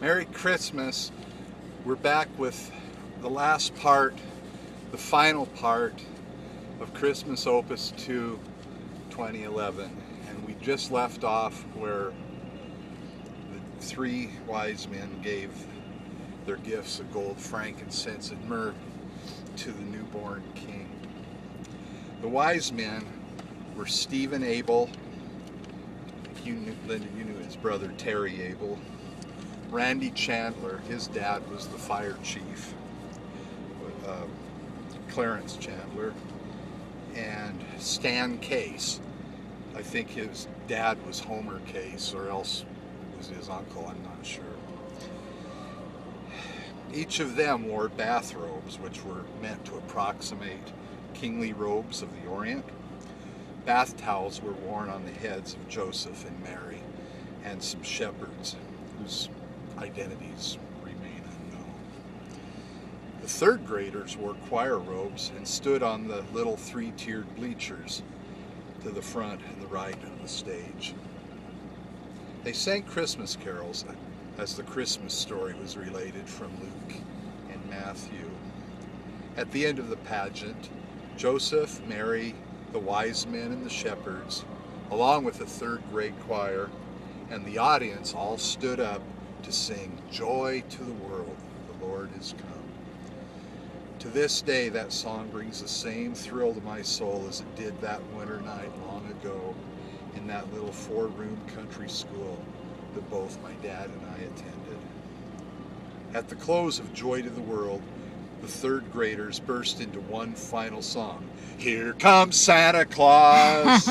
Merry Christmas. We're back with the last part, the final part of Christmas Opus 2 2011. And we just left off where the three wise men gave their gifts of gold, frankincense, and myrrh to the newborn king. The wise men were Stephen Abel, Linda, you knew his brother Terry Abel, Randy Chandler, his dad was the fire chief, Clarence Chandler, and Stan Case. I think his dad was Homer Case, or else it was his uncle, I'm not sure. Each of them wore bathrobes, which were meant to approximate kingly robes of the Orient. Bath towels were worn on the heads of Joseph and Mary, and some shepherds whose identities remain unknown. The third graders wore choir robes and stood on the little three-tiered bleachers to the front and the right of the stage. They sang Christmas carols as the Christmas story was related from Luke and Matthew. At the end of the pageant, Joseph, Mary, the wise men, and the shepherds, along with the third grade choir, and the audience all stood up to sing "Joy to the World, the Lord is come." To this day, that song brings the same thrill to my soul as it did that winter night long ago in that little 4-room country school that both my dad and I attended. At the close of Joy to the World, the third graders burst into one final song. "Here comes Santa Claus."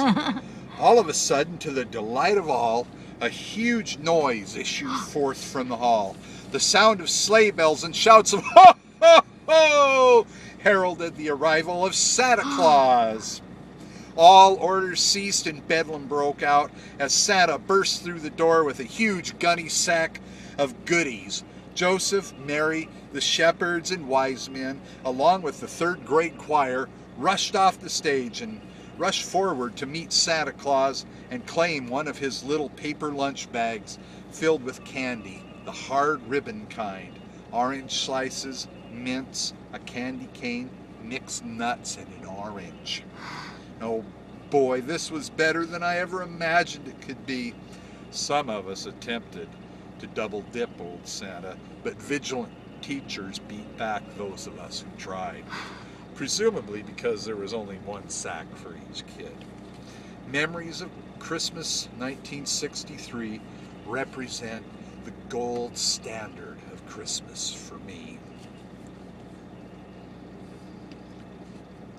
All of a sudden, to the delight of all, a huge noise issued forth from the hall. The sound of sleigh bells and shouts of "Ho, ho, ho!" heralded the arrival of Santa Claus. All orders ceased and bedlam broke out as Santa burst through the door with a huge gunny sack of goodies. Joseph, Mary, the shepherds, and wise men, along with the third grade choir, rushed off the stage and rushed forward to meet Santa Claus and claim one of his little paper lunch bags filled with candy, the hard ribbon kind, orange slices, mints, a candy cane, mixed nuts, and an orange. Oh boy, this was better than I ever imagined it could be. Some of us attempted to double dip old Santa, but vigilant teachers beat back those of us who tried, presumably because there was only one sack for each kid. Memories of Christmas 1963 represent the gold standard of Christmas for me.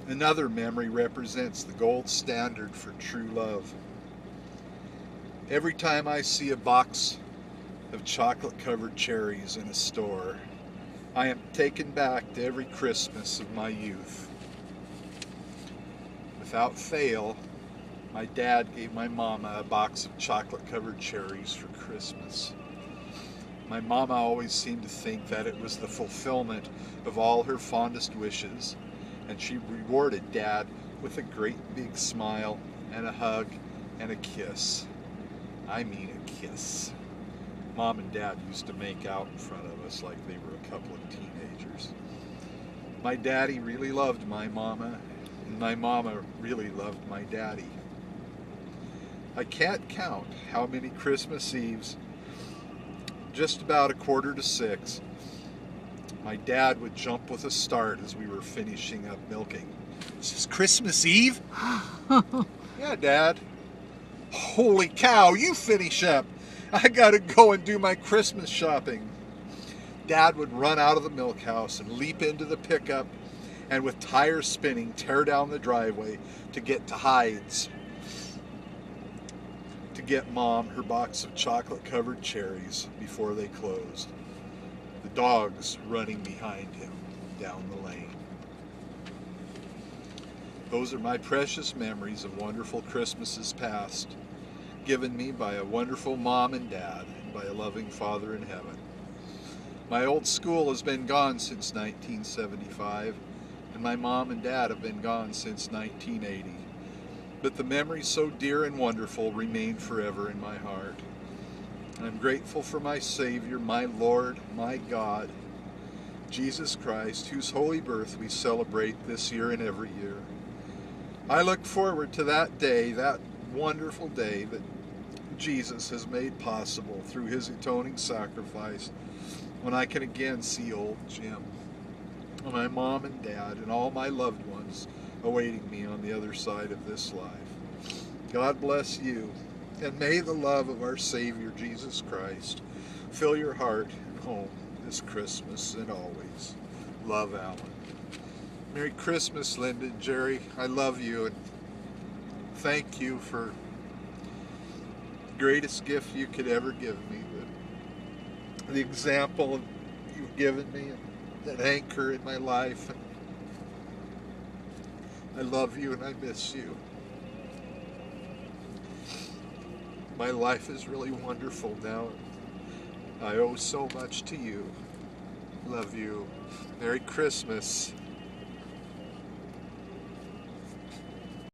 Another memory represents the gold standard for true love. Every time I see a box of chocolate-covered cherries in a store, I am taken back to every Christmas of my youth. Without fail, my dad gave my mama a box of chocolate-covered cherries for Christmas. My mama always seemed to think that it was the fulfillment of all her fondest wishes, and she rewarded Dad with a great big smile and a hug and a kiss. I mean a kiss. Mom and Dad used to make out in front of us like they were a couple of teenagers. My daddy really loved my mama, and my mama really loved my daddy. I can't count how many Christmas Eves, just about 5:45, my dad would jump with a start as we were finishing up milking. "Is this Christmas Eve?" "Yeah, Dad." "Holy cow, you finish up. I gotta go and do my Christmas shopping." Dad would run out of the milk house and leap into the pickup and with tires spinning tear down the driveway to get to Hyde's to get Mom her box of chocolate-covered cherries before they closed, the dogs running behind him down the lane. Those are my precious memories of wonderful Christmases past, given me by a wonderful Mom and Dad and by a loving Father in heaven. My old school has been gone since 1975, and my Mom and Dad have been gone since 1980. But the memories so dear and wonderful remain forever in my heart. I'm grateful for my Savior, my Lord, my God, Jesus Christ, whose holy birth we celebrate this year and every year. I look forward to that day, that wonderful day that Jesus has made possible through his atoning sacrifice, when I can again see old Jim, my mom and dad, and all my loved ones awaiting me on the other side of this life. God bless you, and may the love of our Savior Jesus Christ fill your heart and home this Christmas and always. Love, Alan. Merry Christmas, Linda and Jerry. I love you, and thank you for the greatest gift you could ever give me. The example you've given me, and an anchor in my life. I love you and I miss you. My life is really wonderful now. I owe so much to you. Love you. Merry Christmas.